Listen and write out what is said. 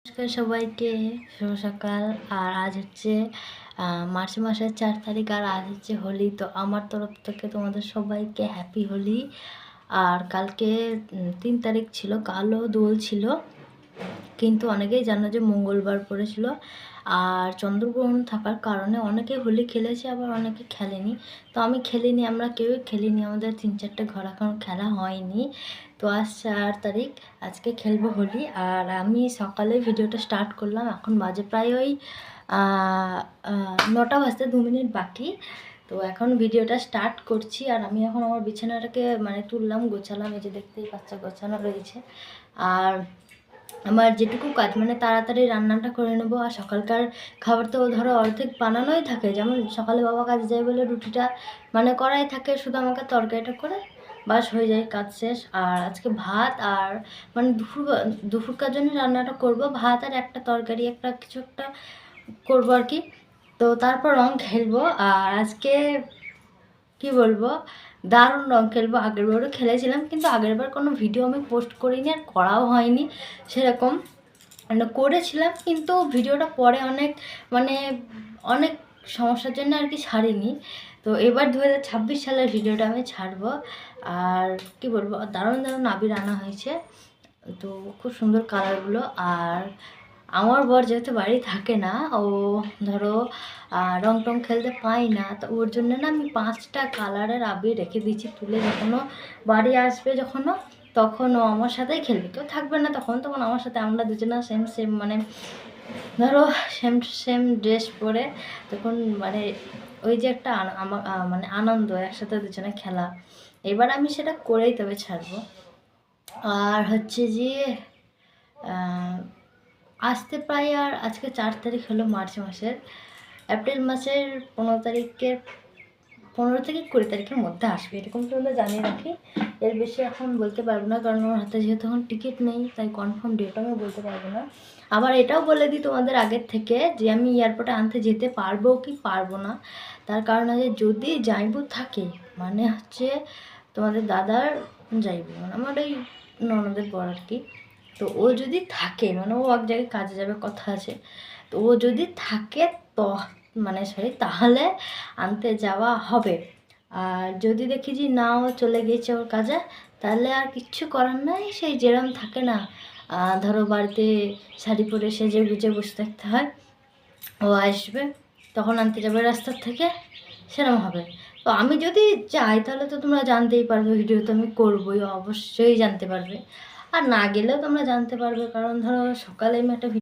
নমস্কার সবাইকে, শুভ সকাল। আর আজ হচ্ছে মার্চ মাসের 4 তারিখ, আর আজ হচ্ছে হোলি। তো আমার তরফ থেকে তোমাদের সবাইকে হ্যাপি হোলি। আর কালকে 3 তারিখ ছিল, কালও দোল ছিল, কিন্তু অনেকেই জানো যে মঙ্গলবার পড়েছিল। আর চন্দ্রগ্রহণ থাকার কারণে অনেকে হোলি খেলেছে, আবার অনেকে খেলেনি। তো আমি খেলিনি, আমরা কেউই খেলিনি, আমাদের 3-4টে ঘর এখন খেলা হয়নি। তো আজ 4 তারিখ, আজকে খেলবো হোলি। আর আমি সকালে ভিডিওটা স্টার্ট করলাম, এখন বাজে প্রায় ওই 9টা বাজতে 2 মিনিট বাকি। তো এখন ভিডিওটা স্টার্ট করছি। আর আমি এখন আমার বিছানাটাকে তুললাম, গোছালাম, এই যে দেখতেই পাচ্ছ গোছানো রয়েছে। আর আমার যেটুকু কাজ তাড়াতাড়ি রান্নাটা করে নেবো। আর সকালকার খাবার তো ধরো অর্ধেক বানানোই থাকে, যেমন সকালে বাবা কাজে যায় বলে রুটিটা করাই থাকে, শুধু আমাকে তরকারিটা করে বাস হয়ে যায়, কাজ শেষ। আর আজকে ভাত আর দুপুরকার জন্য রান্নাটা করব, ভাত আর একটা তরকারি, একটা কিছু একটা করবো আর কি। তো তারপর রং খেলবো। আর আজকে কি বলবো, দারুণ রং খেলবো। আগেরবারও খেলেছিলাম, কিন্তু আগেরবার কোনো ভিডিও আমি পোস্ট করিনি, আর করাও হয়নি সেরকম। করেছিলাম, কিন্তু ভিডিওটা পরে অনেক সমস্যার জন্য আর কি ছাড়িনি। তো এবার 2026 সালের ভিডিওটা আমি ছাড়বো। আর কি বলবো, দারুণ দারুণ আবির আনা হয়েছে, তো খুব সুন্দর কালারগুলো। আর আমার বর যেহেতু বাড়ি থাকে না, ও ধরো রং টং খেলতে পাই না, তো ওর জন্য না আমি 5টা কালারের আবির রেখে দিয়েছি তুলে। যখনও বাড়ি আসবে, তখন ও আমার সাথেই খেলবে, কেউ থাকবে না তখন আমার সাথে, আমরা দুজনা সেম সেম ধরো সেম সেম ড্রেস পরে, তখন ওই যে একটা আনন্দ, একসাথে দুজনে খেলা। এবার আমি সেটা করেই তবে ছাড়বো। আর হচ্ছে যে আসতে প্রায়, আর আজকে 4 তারিখ হলো মার্চ মাসের, এপ্রিল মাসের 15 থেকে 20 তারিখের মধ্যে আসবে, এরকম তো আমরা জানিয়ে রাখি। এর বেশি এখন বলতে পারবো না, কারণ আমার হাতে যেহেতু এখন টিকিট নেই, তাই কনফার্ম ডেট আমি বলতে পারবো না। আবার এটাও বলে দিই তোমাদের আগের থেকে, যে আমি এয়ারপোর্টে আনতে যেতে পারবো কি পারবো না। তার কারণ আছে, যদি যাইবো থাকে হচ্ছে তোমাদের দাদার যাইবো, আমার ওই ননদের বর আর কি। তো ও যদি থাকে, ও এক জায়গায় কাজে যাবে, কথা আছে, তো ও যদি থাকে তো তাহলে আনতে যাওয়া হবে। আর যদি দেখি যে না, ও চলে গেছে ওর কাজে, তাহলে আর কিচ্ছু করার নাই, সেই যেরম থাকে না, ধরো বাড়িতে শাড়ি পরে সেজে গুজে বসে থাকতে হয়, ও আসবে তখন আনতে যাবে রাস্তার থেকে, সেরকম হবে। তো আমি যদি যাই, তাহলে তো তোমরা জানতেই পারবে, ভিডিও তো আমি করবোই, অবশ্যই জানতে পারবে। আর না গেলেও তোমরা জানতে পারবে, কারণ ধরো সকালে আমি একটা